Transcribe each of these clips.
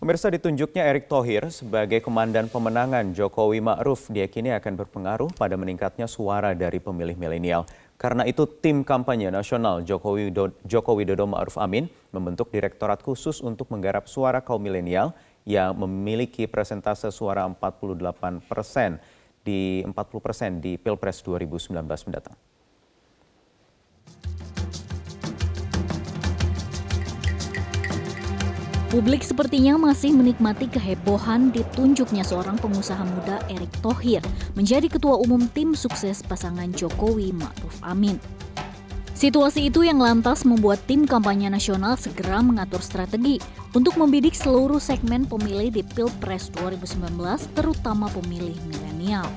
Pemirsa, ditunjuknya Erick Thohir sebagai komandan pemenangan Jokowi Ma'ruf diyakini akan berpengaruh pada meningkatnya suara dari pemilih milenial. Karena itu tim kampanye nasional Joko Widodo Ma'ruf Amin membentuk direktorat khusus untuk menggarap suara kaum milenial yang memiliki persentase suara 40% di Pilpres 2019 mendatang. Publik sepertinya masih menikmati kehebohan ditunjuknya seorang pengusaha muda Erick Thohir menjadi ketua umum tim sukses pasangan Jokowi Ma'ruf Amin. Situasi itu yang lantas membuat tim kampanye nasional segera mengatur strategi untuk membidik seluruh segmen pemilih di Pilpres 2019, terutama pemilih milenial.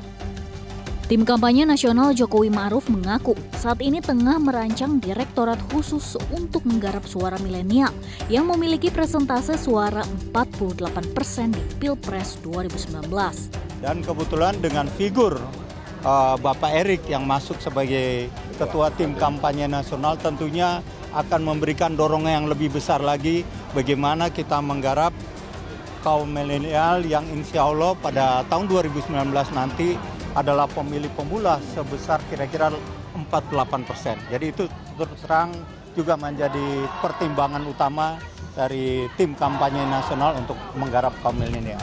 Tim kampanye nasional Jokowi Ma'ruf mengaku saat ini tengah merancang direktorat khusus untuk menggarap suara milenial yang memiliki persentase suara 48% di Pilpres 2019. Dan kebetulan dengan figur Bapak Erick yang masuk sebagai ketua tim kampanye nasional tentunya akan memberikan dorongan yang lebih besar lagi bagaimana kita menggarap kaum milenial yang insya Allah pada tahun 2019 nanti adalah pemilih pemula sebesar kira-kira 48%. Jadi itu terus terang juga menjadi pertimbangan utama dari tim kampanye nasional untuk menggarap kaum milenial.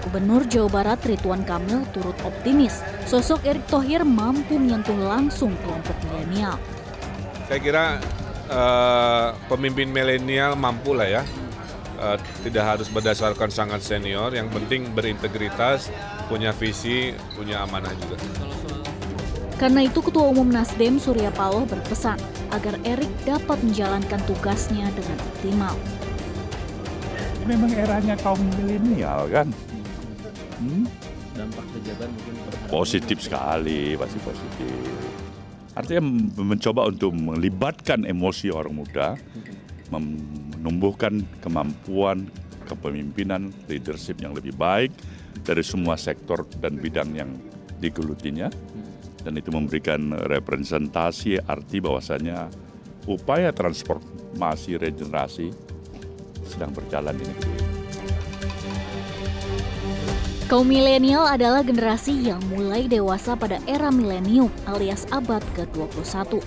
Gubernur Jawa Barat Ridwan Kamil turut optimis sosok Erick Thohir mampu menyentuh langsung kelompok milenial. Saya kira pemimpin milenial mampu lah ya. Tidak harus berdasarkan sangat senior, yang penting berintegritas, punya visi, punya amanah juga. Karena itu Ketua Umum Nasdem Surya Paloh berpesan agar Erick dapat menjalankan tugasnya dengan optimal. Memang eranya kaum milenial kan? Dampak kejadian mungkin positif sekali, pasti positif. Artinya mencoba untuk melibatkan emosi orang muda, menumbuhkan kemampuan kepemimpinan, leadership yang lebih baik dari semua sektor dan bidang yang digelutinya. Dan itu memberikan representasi arti bahwasanya upaya transformasi regenerasi sedang berjalan di negeri. Kaum milenial adalah generasi yang mulai dewasa pada era milenium alias abad ke-21.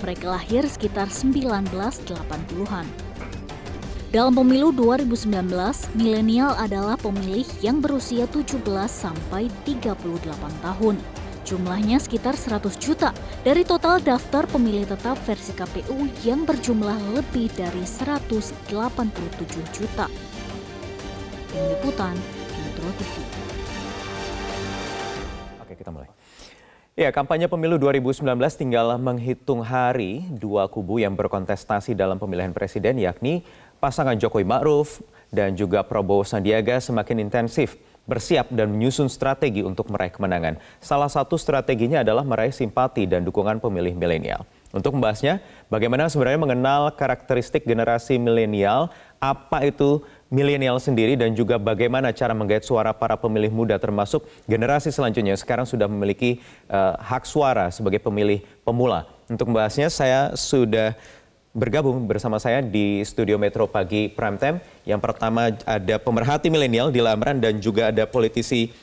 Mereka lahir sekitar 1980-an. Dalam pemilu 2019, milenial adalah pemilih yang berusia 17 sampai 38 tahun. Jumlahnya sekitar 100 juta dari total daftar pemilih tetap versi KPU yang berjumlah lebih dari 187 juta. Tim Liputan, Metro TV. Oke, kita mulai. Ya, kampanye pemilu 2019 tinggal menghitung hari. Dua kubu yang berkontestasi dalam pemilihan presiden yakni pasangan Jokowi Ma'ruf dan juga Prabowo Sandiaga semakin intensif bersiap dan menyusun strategi untuk meraih kemenangan. Salah satu strateginya adalah meraih simpati dan dukungan pemilih milenial. Untuk membahasnya, bagaimana sebenarnya mengenal karakteristik generasi milenial, apa itu milenial sendiri, dan juga bagaimana cara menggait suara para pemilih muda termasuk generasi selanjutnya sekarang sudah memiliki hak suara sebagai pemilih pemula. Untuk membahasnya, saya sudah bergabung bersama saya di studio Metro Pagi Prime Time. Yang pertama ada pemerhati milenial Dila Amran dan juga ada politisi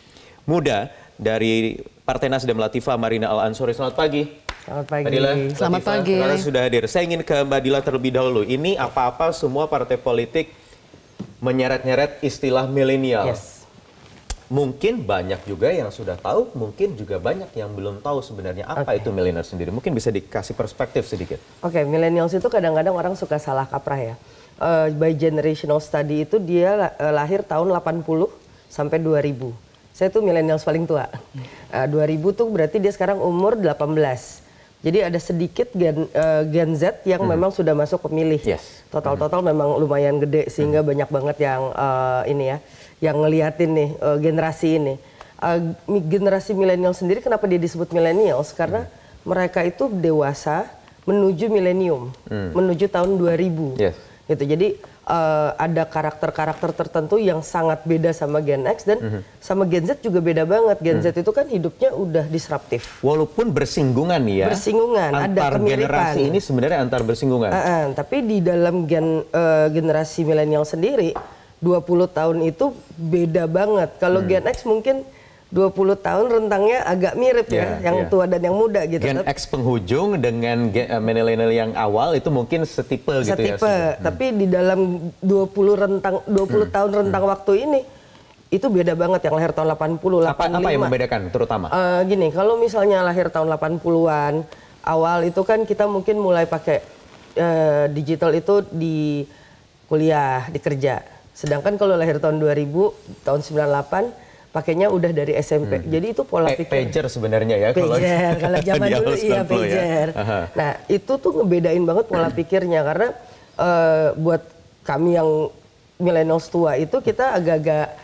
muda dari Partai Nasdem Latifah Marina Al-Ansori. Selamat pagi. Selamat pagi. Mbak Dila, Selamat Latifah, pagi. terima kasih sudah hadir. Saya ingin ke Mbak Dila terlebih dahulu. Ini apa-apa semua partai politik menyeret-nyeret istilah milenial. Yes. Mungkin banyak juga yang sudah tahu, mungkin juga banyak yang belum tahu sebenarnya apa itu milenial sendiri. Mungkin bisa dikasih perspektif sedikit. Oke, millennials itu kadang-kadang orang suka salah kaprah ya. By generational study itu dia lahir tahun 80 sampai 2000. Saya tuh millennials paling tua. 2000 tuh berarti dia sekarang umur 18. Jadi ada sedikit Gen Z yang memang sudah masuk pemilih. Yes. Total memang lumayan gede sehingga banyak banget yang ini ya, yang ngeliatin nih generasi ini. Generasi milenial sendiri kenapa dia disebut millennials? Karena mereka itu dewasa menuju milenium, menuju tahun 2000. Yes. Gitu. Jadi ada karakter-karakter tertentu yang sangat beda sama Gen X dan sama Gen Z juga beda banget. Gen Z itu kan hidupnya udah disruptif. Walaupun bersinggungan nih ya. Bersinggungan, ada kemiripan. Generasi ini sebenarnya antar bersinggungan. Tapi di dalam generasi milenial sendiri 20 tahun itu beda banget. Kalau Gen X mungkin 20 tahun rentangnya agak mirip yang tua dan yang muda gitu. Gen X penghujung dengan milenial yang awal itu mungkin setipe gitu ya. Setipe, tapi di dalam 20 tahun rentang waktu ini itu beda banget yang lahir tahun 80, 85. Apa yang membedakan terutama? Gini, kalau misalnya lahir tahun 80-an awal itu kan kita mungkin mulai pakai digital itu di kuliah, di kerja. Sedangkan kalau lahir tahun 2000, tahun 98 pakainya udah dari SMP. Jadi itu pola pikir. Pager sebenarnya ya. Pager, kalau zaman dulu iya pager. Ya. Nah itu tuh ngebedain banget pola pikirnya karena buat kami yang millennials tua itu kita agak-agak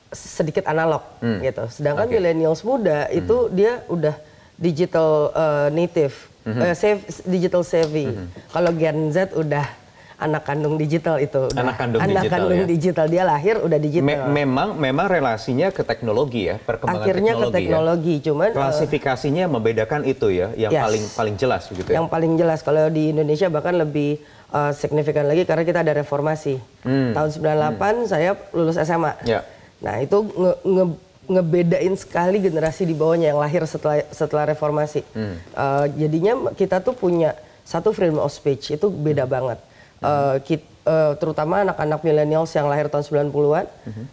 sedikit analog gitu. Sedangkan millennials muda itu dia udah digital native, digital savvy. Kalau Gen Z udah anak kandung digital itu. Anak kandung digital. Dia lahir udah digital. Memang relasinya ke teknologi ya, perkembangan akhirnya teknologi. Ke teknologi, ya. cuman klasifikasinya membedakan itu ya, yang paling jelas begitu ya. Yang paling jelas kalau di Indonesia bahkan lebih signifikan lagi karena kita ada reformasi. Tahun 98 saya lulus SMA. Ya. Nah, itu ngebedain sekali generasi di bawahnya yang lahir setelah reformasi. Jadinya kita tuh punya satu freedom of speech, itu beda banget. Terutama anak-anak millennials yang lahir tahun 90-an,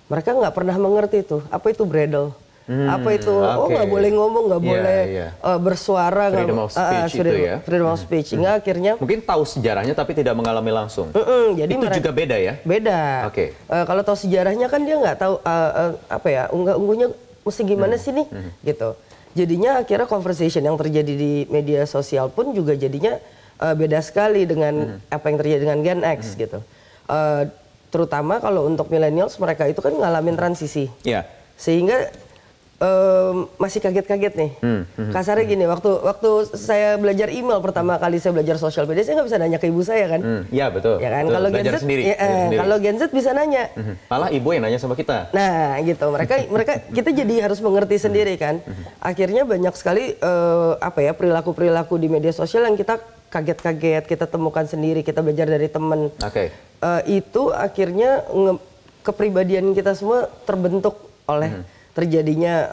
mereka nggak pernah mengerti tuh apa itu bredel, apa itu nggak boleh ngomong, nggak boleh bersuara, freedom of speech freedom of speech. Hingga akhirnya mungkin tahu sejarahnya tapi tidak mengalami langsung. Jadi itu juga beda ya? Beda. Kalau tahu sejarahnya kan dia nggak tahu unggah-ungguhnya mesti gimana sih nih, gitu. Jadinya akhirnya conversation yang terjadi di media sosial pun juga jadinya beda sekali dengan apa yang terjadi dengan Gen X gitu. Terutama kalau untuk millennials mereka itu kan ngalamin transisi. Sehingga masih kaget-kaget nih. Kasarnya gini, waktu saya belajar email pertama kali saya belajar sosial media, saya nggak bisa nanya ke ibu saya kan. Iya betul. Ya kan, kalau Gen Z kalau Gen Z bisa nanya. Malah ibu yang nanya sama kita. Nah, gitu. Mereka kita jadi harus mengerti sendiri kan. Akhirnya banyak sekali perilaku-perilaku di media sosial yang kita kaget-kaget, kita temukan sendiri, kita belajar dari teman. Itu akhirnya kepribadian kita semua terbentuk oleh terjadinya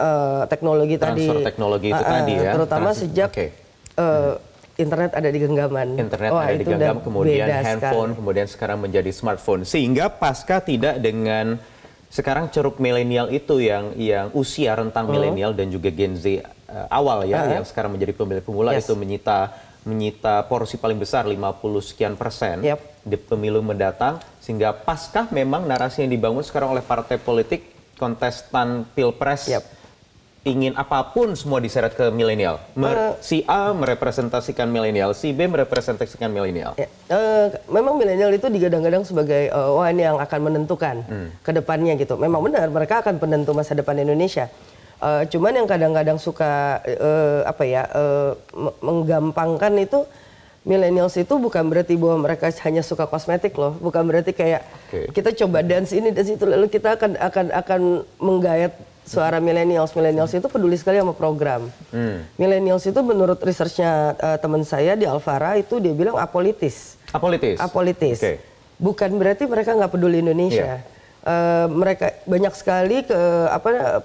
teknologi transfer teknologi itu tadi ya. Terutama sejak internet ada di genggaman. Internet ada di genggam, kemudian handphone, kemudian sekarang menjadi smartphone. Sehingga pasca tidak dengan sekarang ceruk milenial itu yang usia rentang milenial dan juga Gen Z awal ya, yang sekarang menjadi pemilih pemula itu menyita porsi paling besar 50% di pemilu mendatang, sehingga pasca memang narasi yang dibangun sekarang oleh partai politik kontestan pilpres ingin apapun semua diseret ke milenial. Si A merepresentasikan milenial, si B merepresentasikan milenial. Memang milenial itu digadang-gadang sebagai ini yang akan menentukan ke depannya gitu. Memang benar mereka akan penentu masa depan Indonesia. Cuman yang kadang-kadang suka menggampangkan itu millennials itu bukan berarti bahwa mereka hanya suka kosmetik loh, bukan berarti kayak kita coba dance ini dan itu lalu kita akan menggayat suara millennials. Millennials itu peduli sekali sama program. Millennials itu menurut researchnya teman saya di Alfara itu dia bilang apolitis. Apolitis. Bukan berarti mereka nggak peduli Indonesia. Mereka banyak sekali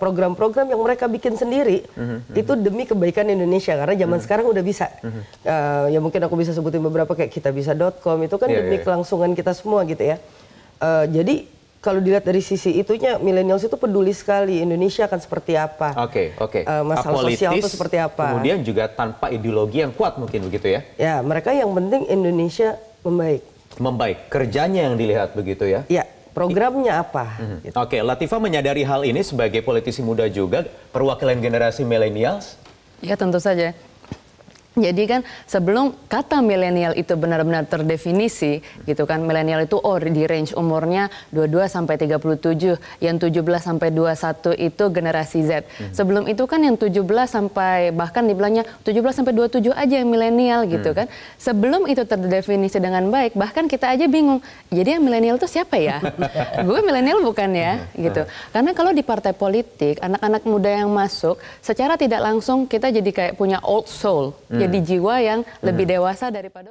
program-program yang mereka bikin sendiri itu demi kebaikan Indonesia karena zaman sekarang udah bisa. Ya mungkin aku bisa sebutin beberapa kayak kitabisa.com itu kan demi kelangsungan kita semua gitu ya. Jadi kalau dilihat dari sisi itunya millennials itu peduli sekali Indonesia akan seperti apa. Masalah sosial itu seperti apa. Kemudian juga tanpa ideologi yang kuat mungkin begitu ya. Ya, mereka yang penting Indonesia membaik. Kerjanya yang dilihat begitu ya. Iya. Programnya apa? Gitu. Latifah menyadari hal ini sebagai politisi muda juga, perwakilan generasi millennials? Ya tentu saja. Jadi kan sebelum kata milenial itu benar-benar terdefinisi gitu kan, milenial itu di range umurnya 22 sampai 37, yang 17 sampai 21 itu generasi Z. Sebelum itu kan yang 17 sampai bahkan dibilangnya 17 sampai 27 aja yang milenial gitu kan. Sebelum itu terdefinisi dengan baik, bahkan kita aja bingung. Jadi yang milenial itu siapa ya? Gue milenial bukan ya gitu. Karena kalau di partai politik, anak-anak muda yang masuk secara tidak langsung kita jadi kayak punya old soul. Jadi jiwa yang lebih dewasa daripada